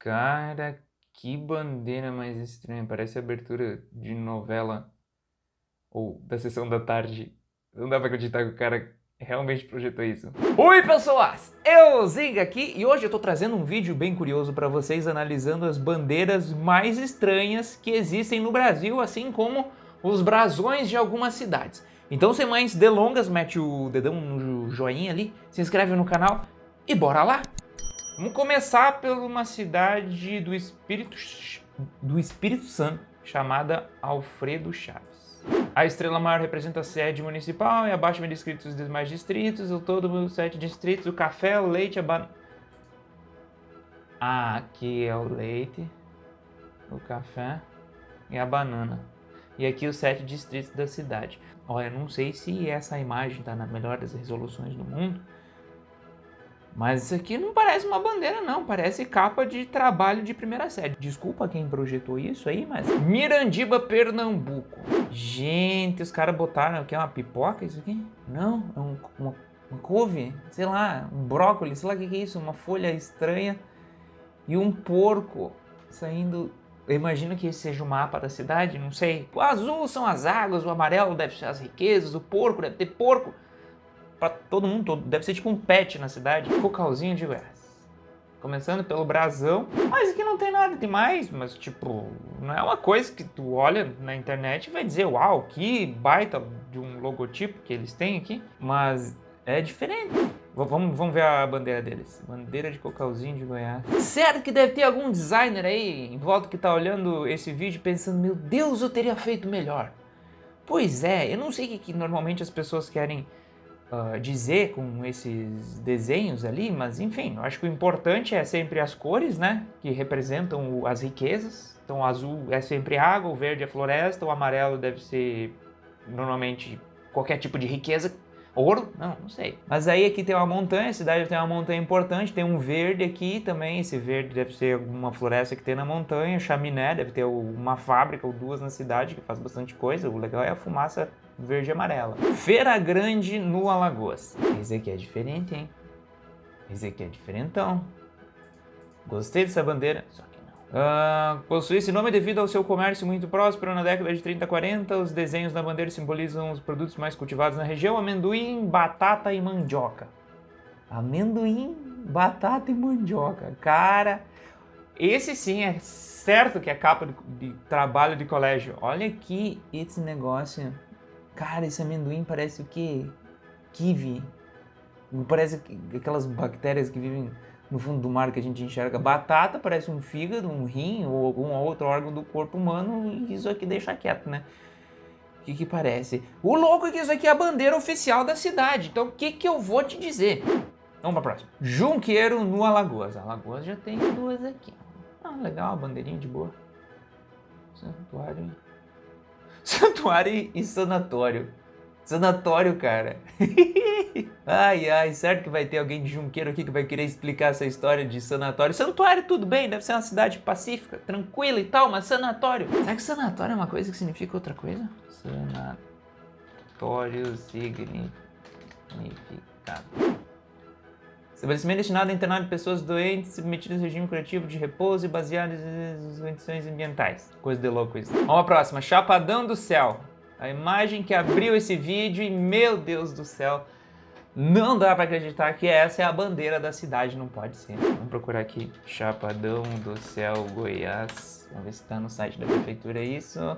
Cara, que bandeira mais estranha. Parece abertura de novela ou da sessão da tarde. Não dá pra acreditar que o cara realmente projetou isso. Oi, pessoas! Eu, Zinga aqui, e hoje eu tô trazendo um vídeo bem curioso pra vocês, analisando as bandeiras mais estranhas que existem no Brasil, assim como os brasões de algumas cidades. Então, sem mais delongas, mete o dedão no joinha ali, se inscreve no canal e bora lá! Vamos começar por uma cidade do Espírito Santo, chamada Alfredo Chaves. A estrela maior representa a sede municipal e abaixo vem descritos os demais distritos, o todo 7 distritos, o café, o leite, a banana. Aqui é o leite, o café e a banana. E aqui os 7 distritos da cidade. Olha, não sei se essa imagem está na melhor das resoluções do mundo, mas isso aqui não parece uma bandeira não, parece capa de trabalho de primeira série. Desculpa quem projetou isso aí, mas... Mirandiba, Pernambuco. Gente, os caras botaram aqui uma pipoca, isso aqui? Não, é uma couve, sei lá, um brócolis, sei lá o que é isso, uma folha estranha e um porco saindo... Eu imagino que esse seja o mapa da cidade, não sei. O azul são as águas, o amarelo deve ser as riquezas, o porco deve ter porco. Pra todo mundo, deve ser tipo um pet na cidade. Cocalzinho de Goiás. Começando pelo brasão. Mas aqui não tem nada demais, mas tipo, não é uma coisa que tu olha na internet e vai dizer, uau, que baita de um logotipo que eles têm aqui. Mas é diferente. Vamos ver a bandeira deles. Bandeira de Cocalzinho de Goiás. Certo que deve ter algum designer aí em volta que tá olhando esse vídeo pensando, meu Deus, eu teria feito melhor. Pois é, eu não sei o que normalmente as pessoas querem dizer com esses desenhos ali, mas enfim, eu acho que o importante é sempre as cores, né, que representam as riquezas. Então o azul é sempre água, o verde é floresta, o amarelo deve ser normalmente qualquer tipo de riqueza. Ouro? Não sei. Mas aí aqui tem uma montanha, a cidade tem uma montanha importante, tem um verde aqui também, esse verde deve ser alguma floresta que tem na montanha, chaminé, deve ter uma fábrica ou duas na cidade que faz bastante coisa, o legal é a fumaça verde e amarela. Feira Grande no Alagoas. Esse aqui é diferente, hein? Esse aqui é diferentão. Gostei dessa bandeira, só que não. Possui esse nome devido ao seu comércio muito próspero na década de 30 e 40. Os desenhos na bandeira simbolizam os produtos mais cultivados na região: amendoim, batata e mandioca. Amendoim, batata e mandioca. Cara, esse sim é certo que é capa de trabalho de colégio. Olha aqui esse negócio. Cara, esse amendoim parece o quê? Kiwi. Parece aquelas bactérias que vivem no fundo do mar que a gente enxerga. Batata parece um fígado, um rim ou algum outro órgão do corpo humano, e isso aqui deixa quieto, né? O que parece? O louco é que isso aqui é a bandeira oficial da cidade. Então o que eu vou te dizer? Vamos pra próxima. Junqueiro no Alagoas. Alagoas já tem duas aqui. Legal, a bandeirinha de boa. Santuário. Santuário e sanatório. Sanatório, cara. Ai, certo que vai ter alguém de Junqueiro aqui que vai querer explicar essa história de sanatório. Santuário, tudo bem, deve ser uma cidade pacífica, tranquila e tal, mas sanatório. Será que sanatório é uma coisa que significa outra coisa? Sanatório significado. Estabelecimento destinado a internar de pessoas doentes, submetidas ao regime curativo de repouso e baseado nas condições ambientais. Coisa de louco isso. Vamos à próxima. Chapadão do Céu. A imagem que abriu esse vídeo e, meu Deus do céu, não dá pra acreditar que essa é a bandeira da cidade, não pode ser. Vamos procurar aqui. Chapadão do Céu, Goiás. Vamos ver se tá no site da prefeitura isso.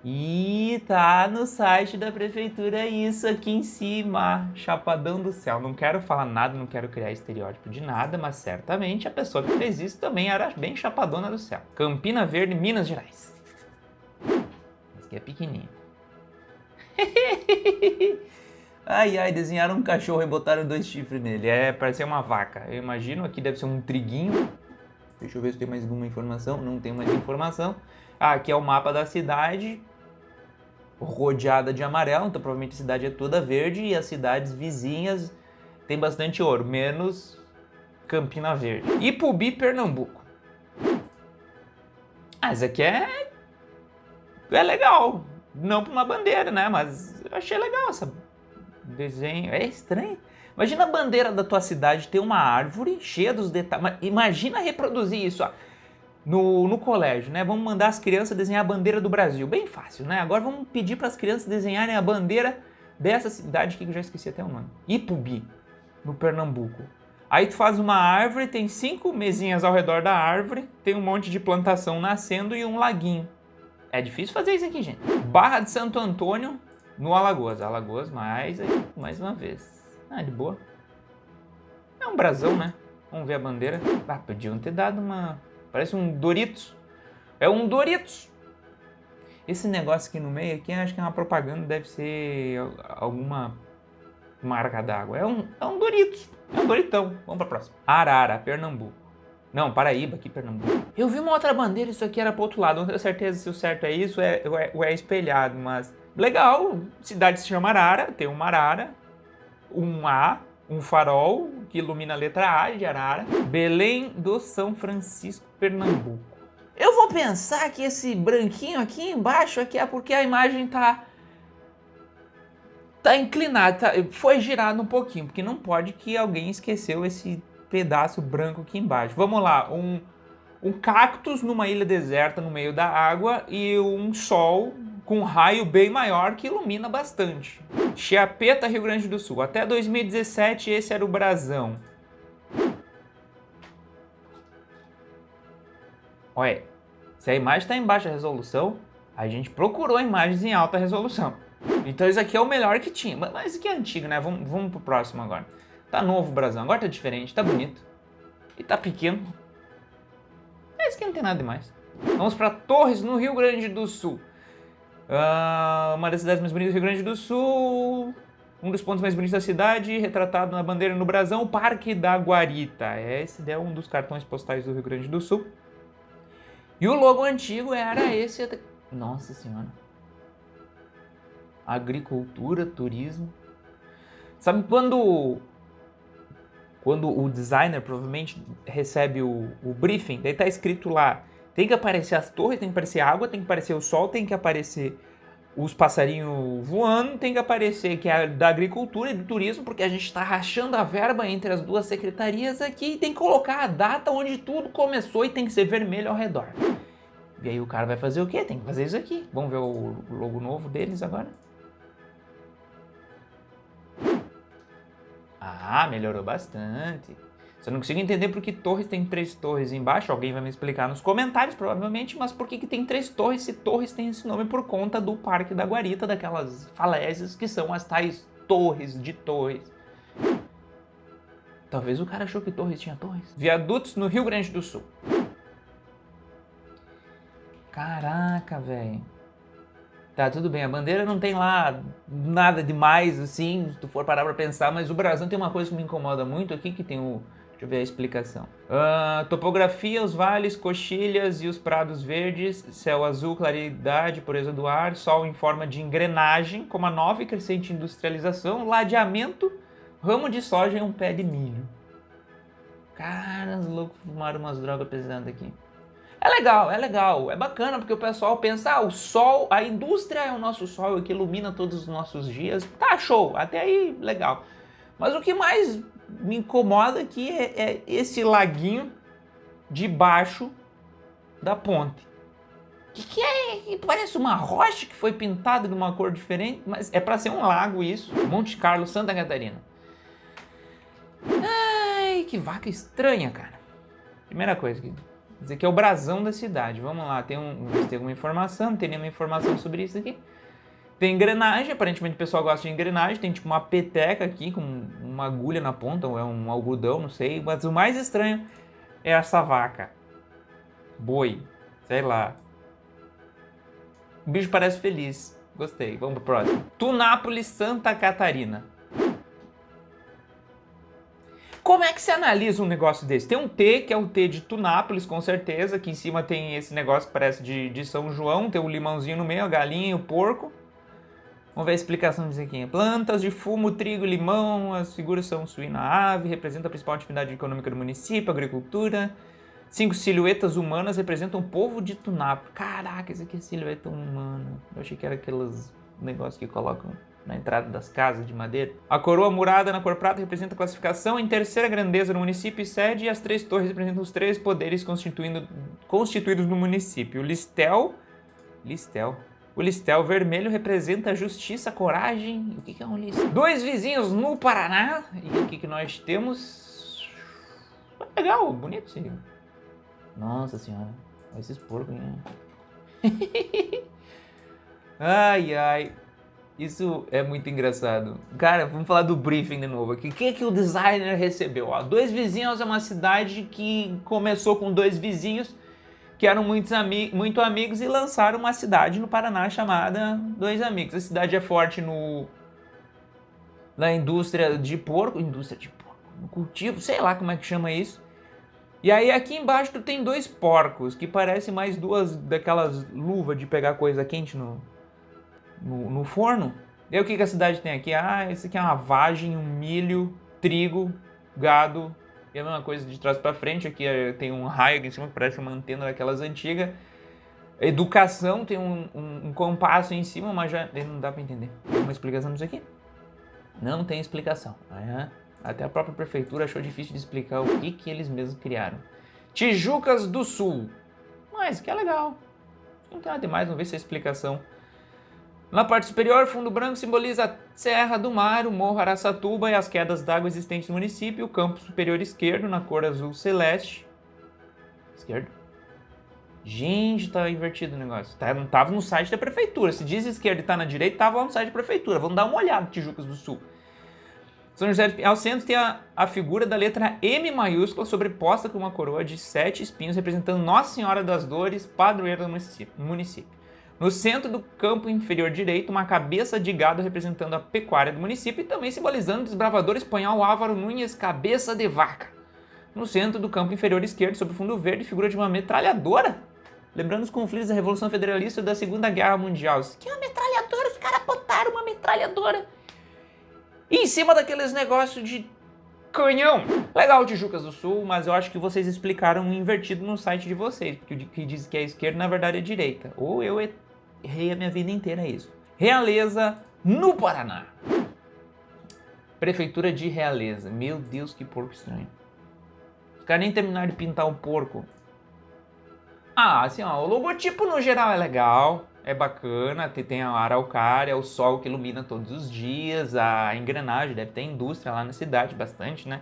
E tá no site da prefeitura isso aqui em cima, Chapadão do Céu. Não quero falar nada, não quero criar estereótipo de nada, mas certamente a pessoa que fez isso também era bem chapadona do céu. Campina Verde, Minas Gerais. Esse aqui é pequenininho. Ai, desenharam um cachorro e botaram 2 chifres nele. Parece uma vaca. Eu imagino, aqui deve ser um triguinho. Deixa eu ver se tem mais alguma informação. Não tem mais informação. Aqui é o mapa da cidade, rodeada de amarelo, então provavelmente a cidade é toda verde e as cidades vizinhas tem bastante ouro, menos Campina Verde. Ipubi, Pernambuco. Esse aqui é legal, não para uma bandeira, né, mas eu achei legal esse desenho, é estranho. Imagina a bandeira da tua cidade ter uma árvore cheia dos detalhes. Imagina reproduzir isso, ó. No colégio, né? Vamos mandar as crianças desenhar a bandeira do Brasil. Bem fácil, né? Agora vamos pedir para as crianças desenharem a bandeira dessa cidade que eu já esqueci até o nome. Ipubi, no Pernambuco. Aí tu faz uma árvore, tem 5 mesinhas ao redor da árvore, tem um monte de plantação nascendo e um laguinho. É difícil fazer isso aqui, gente. Barra de Santo Antônio, no Alagoas. Alagoas, mais uma vez. Ah, de boa. É um brasão, né? Vamos ver a bandeira. Ah, podiam ter dado uma... Parece um Doritos. É um Doritos. Esse negócio aqui no meio aqui, acho que é uma propaganda, deve ser alguma marca d'água. É um Doritos. É um Doritão. Vamos pra próxima. Arara, Pernambuco. Não, Paraíba, aqui Pernambuco. Eu vi uma outra bandeira, isso aqui era pro outro lado. Não tenho certeza se o certo é isso ou é espelhado, mas... Legal, cidade se chama Arara, tem uma arara, um A, um farol que ilumina a letra A de Arara. Belém do São Francisco, Pernambuco. Eu vou pensar que esse branquinho aqui embaixo aqui é porque a imagem tá inclinada, foi girado um pouquinho, porque não pode que alguém esqueceu esse pedaço branco aqui embaixo. Vamos lá, um cactus numa ilha deserta no meio da água e um sol com um raio bem maior que ilumina bastante. Chiapeta, Rio Grande do Sul. Até 2017 esse era o brasão. Olha, se a imagem está em baixa resolução, a gente procurou imagens em alta resolução. Então isso aqui é o melhor que tinha. Mas isso aqui é antigo, né? Vamos pro próximo agora. Tá novo o brasão, agora tá diferente, tá bonito. E tá pequeno. Esse aqui não tem nada demais. Vamos para Torres, no Rio Grande do Sul. Uma das cidades mais bonitas do Rio Grande do Sul. Um dos pontos mais bonitos da cidade, retratado na bandeira no brasão, o Parque da Guarita. Esse é um dos cartões postais do Rio Grande do Sul. E o logo antigo era esse. Nossa Senhora. Agricultura, turismo. Sabe quando o designer provavelmente recebe o briefing, daí tá escrito lá, tem que aparecer as torres, tem que aparecer a água, tem que aparecer o sol, tem que aparecer os passarinhos voando, tem que aparecer que é da agricultura e do turismo, porque a gente está rachando a verba entre as duas secretarias aqui e tem que colocar a data onde tudo começou e tem que ser vermelho ao redor. E aí o cara vai fazer o quê? Tem que fazer isso aqui. Vamos ver o logo novo deles agora? Ah, melhorou bastante. Só não consigo entender por que Torres tem 3 torres embaixo. Alguém vai me explicar nos comentários, provavelmente. Mas por que tem 3 torres se Torres tem esse nome por conta do Parque da Guarita, daquelas falésias que são as tais torres de torres. Talvez o cara achou que Torres tinha torres. Viadutos no Rio Grande do Sul. Caraca, velho. Tá, tudo bem, a bandeira não tem lá nada demais, assim, se tu for parar pra pensar, mas o brasão tem uma coisa que me incomoda muito aqui, que tem o... Deixa eu ver a explicação. Topografia, os vales, coxilhas e os prados verdes, céu azul, claridade, pureza do ar, sol em forma de engrenagem, com uma nova e crescente industrialização, ladeamento, ramo de soja e um pé de milho. Cara, os loucos fumaram umas drogas pesadas aqui. É legal, é bacana, porque o pessoal pensa, o sol, a indústria é o nosso sol que ilumina todos os nossos dias. Tá, show, até aí, legal. Mas o que mais me incomoda aqui é esse laguinho debaixo da ponte. Que é? Parece uma rocha que foi pintada de uma cor diferente, mas é para ser um lago isso. Monte Carlo, Santa Catarina. Ai, que vaca estranha, cara. Primeira coisa aqui. Dizer que é o brasão da cidade. Vamos lá, tem alguma informação, não tem nenhuma informação sobre isso aqui. Tem engrenagem, aparentemente o pessoal gosta de engrenagem, tem tipo uma peteca aqui com uma agulha na ponta, ou é um algodão, não sei. Mas o mais estranho é essa vaca. Boi, sei lá. O bicho parece feliz, gostei. Vamos pro próximo. Tunápolis, Santa Catarina. Como é que se analisa um negócio desse? Tem um T, que é o T de Tunápolis, com certeza, que em cima tem esse negócio que parece de São João, tem o limãozinho no meio, a galinha e o porco. Vamos ver a explicação disso aqui. Plantas de fumo, trigo, limão, as figuras são suína, ave, representa a principal atividade econômica do município, agricultura. 5 silhuetas humanas representam o povo de Tunápolis. Caraca, isso aqui é silhueta humana. Eu achei que era aqueles negócios que colocam na entrada das casas de madeira. A coroa murada na cor prata representa a classificação em terceira grandeza no município e sede, e as 3 torres representam os 3 poderes constituídos no município. O listel vermelho representa a justiça, a coragem. O que é um listel? 2 vizinhos no Paraná. E o que nós temos? Legal, bonito sim. Nossa senhora, olha esses porcos, né? Ai, isso é muito engraçado. Cara, vamos falar do briefing de novo aqui. O que o designer recebeu? Ó, 2 vizinhos é uma cidade que começou com 2 vizinhos que eram muito amigos e lançaram uma cidade no Paraná chamada 2 Amigos. A cidade é forte na indústria de porco, no cultivo, sei lá como é que chama isso. E aí aqui embaixo tu tem 2 porcos, que parecem mais 2 daquelas luvas de pegar coisa quente no forno. E aí o que a cidade tem aqui? Ah, isso aqui é uma vagem, um milho, trigo, gado. E a mesma coisa de trás para frente. Aqui tem um raio aqui em cima que parece uma antena daquelas antigas. Educação, tem um compasso em cima, mas já não dá para entender. Tem uma explicação disso aqui? Não tem explicação. Até a própria prefeitura achou difícil de explicar o que eles mesmos criaram. Tijucas do Sul. Mas que é legal. Não tem nada demais, vamos ver se é explicação. Na parte superior, fundo branco simboliza a Serra do Mar, o Morro Araçatuba e as quedas d'água existentes no município. O campo superior esquerdo, na cor azul celeste. Esquerdo? Gente, tá invertido o negócio. Não tava no site da prefeitura. Se diz esquerda e tá na direita, tava lá no site da prefeitura. Vamos dar uma olhada, Tijucas do Sul. São José ao centro tem a figura da letra M maiúscula sobreposta com uma coroa de 7 espinhos representando Nossa Senhora das Dores, padroeira do município. No centro do campo inferior direito, uma cabeça de gado representando a pecuária do município e também simbolizando o desbravador espanhol Álvaro Núñez, cabeça de vaca. No centro do campo inferior esquerdo, sobre o fundo verde, figura de uma metralhadora. Lembrando os conflitos da Revolução Federalista e da Segunda Guerra Mundial. Isso aqui é uma metralhadora, os caras botaram uma metralhadora em cima daqueles negócios de canhão. Legal, Tijucas do Sul, mas eu acho que vocês explicaram invertido no site de vocês, porque o que diz que é esquerda, na verdade é direita. Ou eu errei a minha vida inteira, é isso. Realeza, no Paraná. Prefeitura de Realeza. Meu Deus, que porco estranho. Os caras nem terminaram de pintar o porco. Ah, assim, ó, o logotipo no geral é legal. É bacana, tem a araucária, o sol que ilumina todos os dias, a engrenagem, deve ter indústria lá na cidade, bastante, né?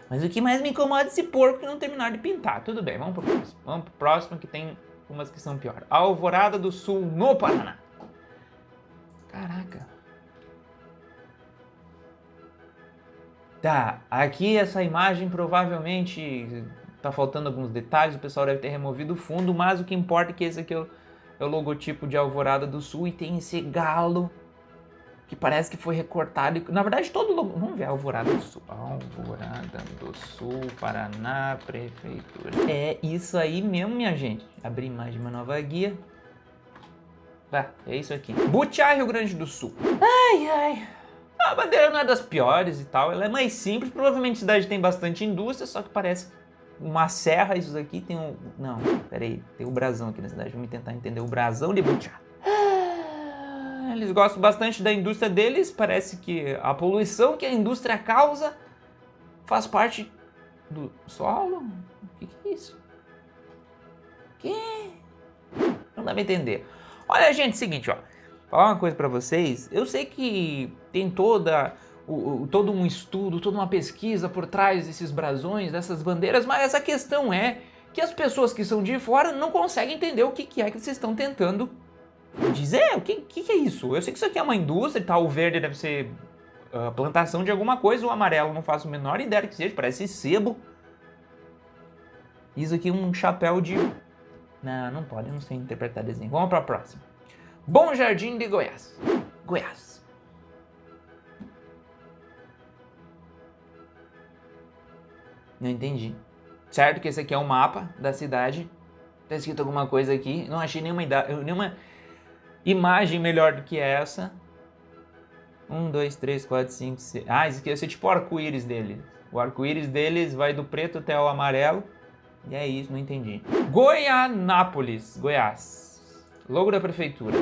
Mas o que mais me incomoda é esse porco que não terminaram de pintar. Tudo bem, vamos pro próximo. Vamos pro próximo que tem umas que são piores. Alvorada do Sul, no Paraná. Caraca. Tá, aqui essa imagem provavelmente tá faltando alguns detalhes, o pessoal deve ter removido o fundo, mas o que importa é que esse aqui é o logotipo de Alvorada do Sul e tem esse galo que parece que foi recortado. Na verdade, todo logo... Vamos ver, Alvorada do Sul. Alvorada do Sul, Paraná, Prefeitura. É isso aí mesmo, minha gente. Abrir mais uma nova guia. Tá, é isso aqui. Butiá, Rio Grande do Sul. Ai. A bandeira não é das piores e tal. Ela é mais simples. Provavelmente a cidade tem bastante indústria, só que parece uma serra. Isso aqui tem um... Não, peraí. Tem o brasão aqui na cidade. Vamos tentar entender o brasão de Butiá. Eles gostam bastante da indústria deles. Parece que a poluição que a indústria causa faz parte do solo. O que é isso? Que? Não dá pra entender. Olha, gente, seguinte, ó. Vou falar uma coisa pra vocês. Eu sei que tem todo um estudo, toda uma pesquisa por trás desses brasões, dessas bandeiras, mas a questão é que as pessoas que são de fora não conseguem entender o que é que vocês estão tentando dizer. O que é isso? Eu sei que isso aqui é uma indústria e tal, o verde deve ser plantação de alguma coisa, o amarelo não faço a menor ideia que seja, parece sebo. Isso aqui é um chapéu de... Não pode, eu não sei interpretar desenho. Vamos para a próxima. Bom Jardim de Goiás. Goiás. Não entendi. Certo que esse aqui é o mapa da cidade. Tá escrito alguma coisa aqui. Não achei nenhuma imagem melhor do que essa. 1, 2, 3, 4, 5, 6... Ah, esse aqui vai ser tipo o arco-íris deles. O arco-íris deles vai do preto até o amarelo. E é isso, não entendi. Goianápolis, Goiás. Logo da prefeitura.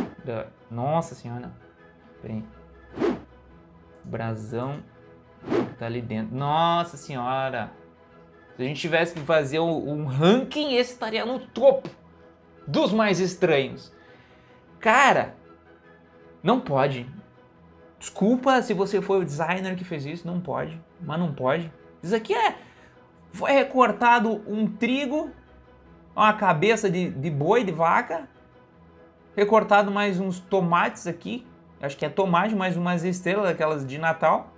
Nossa senhora. Peraí. Brasão que tá ali dentro. Nossa senhora! Se a gente tivesse que fazer um ranking, esse estaria no topo dos mais estranhos. Cara, não pode. Desculpa se você foi o designer que fez isso, não pode. Mas não pode. Isso aqui foi recortado um trigo, uma cabeça de boi, de vaca. Recortado mais uns tomates aqui. Acho que é tomate, mais umas estrelas, aquelas de Natal.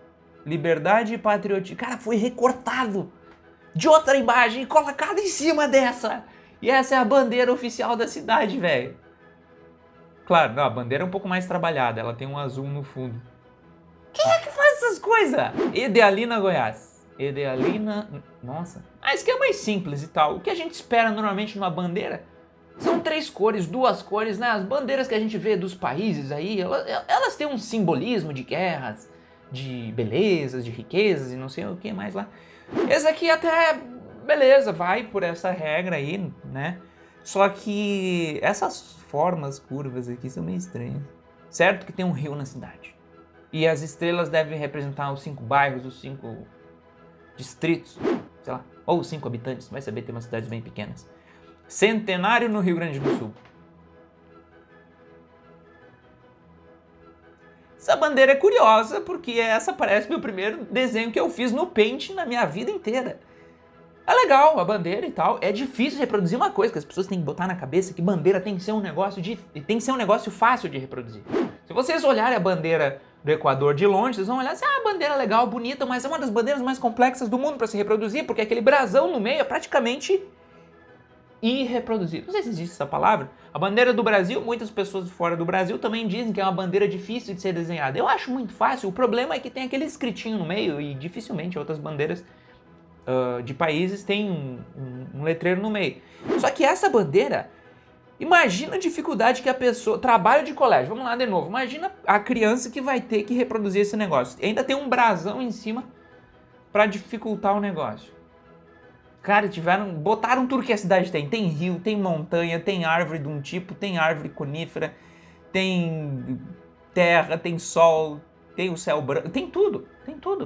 Liberdade e patriotismo. Cara, foi recortado de outra imagem e colocado em cima dessa. E essa é a bandeira oficial da cidade, velho. Claro, não, a bandeira é um pouco mais trabalhada. Ela tem um azul no fundo. Quem é que faz essas coisas? Edealina, Goiás. Edealina... Nossa. Ah, isso aqui é mais simples e tal. O que a gente espera normalmente numa bandeira são 3 cores, 2 cores, né? As bandeiras que a gente vê dos países aí, elas têm um simbolismo de guerras, de belezas, de riquezas e não sei o que mais lá. Esse aqui até, beleza, vai por essa regra aí, né? Só que essas formas curvas aqui são meio estranhas. Certo que tem um rio na cidade. E as estrelas devem representar os 5 bairros, os 5 distritos, sei lá, ou os 5 habitantes, vai saber, tem umas cidades bem pequenas. Centenário no Rio Grande do Sul. Essa bandeira é curiosa porque essa parece meu primeiro desenho que eu fiz no Paint na minha vida inteira. É legal a bandeira e tal, é difícil reproduzir uma coisa que as pessoas têm que botar na cabeça, que bandeira tem que ser um negócio fácil de reproduzir. Se vocês olharem a bandeira do Equador de longe, vocês vão olhar assim, bandeira legal, bonita, mas é uma das bandeiras mais complexas do mundo para se reproduzir, porque aquele brasão no meio é praticamente irreproduzível. Não sei se existe essa palavra. A bandeira do Brasil, muitas pessoas fora do Brasil também dizem que é uma bandeira difícil de ser desenhada. Eu acho muito fácil, o problema é que tem aquele escritinho no meio e dificilmente outras bandeiras de países têm um letreiro no meio. Só que essa bandeira, imagina a dificuldade que a pessoa... Trabalho de colégio, vamos lá de novo. Imagina a criança que vai ter que reproduzir esse negócio. E ainda tem um brasão em cima para dificultar o negócio. Cara, botaram tudo que a cidade tem. Tem rio, tem montanha, tem árvore de um tipo, tem árvore conífera, tem terra, tem sol, tem o céu branco, tem tudo,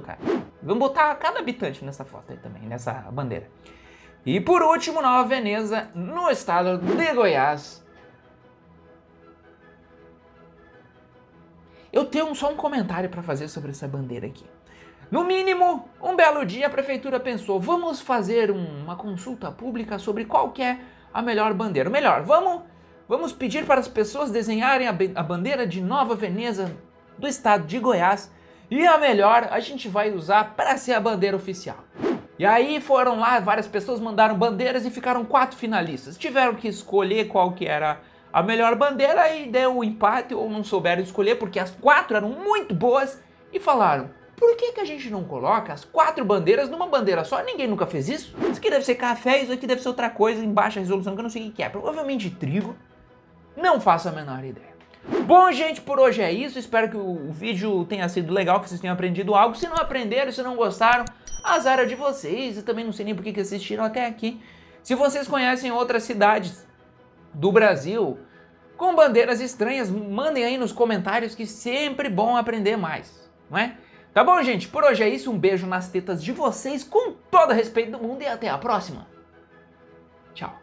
cara. Vamos botar cada habitante nessa foto aí também, nessa bandeira. E por último, Nova Veneza, no estado de Goiás. Eu tenho só um comentário para fazer sobre essa bandeira aqui. No mínimo, um belo dia a prefeitura pensou, vamos fazer uma consulta pública sobre qual que é a melhor bandeira. Melhor, vamos pedir para as pessoas desenharem a bandeira de Nova Veneza do estado de Goiás e a melhor a gente vai usar para ser a bandeira oficial. E aí foram lá, várias pessoas mandaram bandeiras e ficaram 4 finalistas. Tiveram que escolher qual que era a melhor bandeira e deu um empate ou não souberam escolher porque as 4 eram muito boas e falaram, por que a gente não coloca as 4 bandeiras numa bandeira só? Ninguém nunca fez isso. Isso aqui deve ser café, isso aqui deve ser outra coisa em baixa resolução que eu não sei o que é. Provavelmente trigo. Não faço a menor ideia. Bom, gente, por hoje é isso. Espero que o vídeo tenha sido legal, que vocês tenham aprendido algo. Se não aprenderam, se não gostaram, azar é de vocês. Eu também não sei nem por que assistiram até aqui. Se vocês conhecem outras cidades do Brasil com bandeiras estranhas, mandem aí nos comentários que sempre bom aprender mais, não é? Tá bom, gente? Por hoje é isso. Um beijo nas tetas de vocês com todo respeito do mundo e até a próxima. Tchau.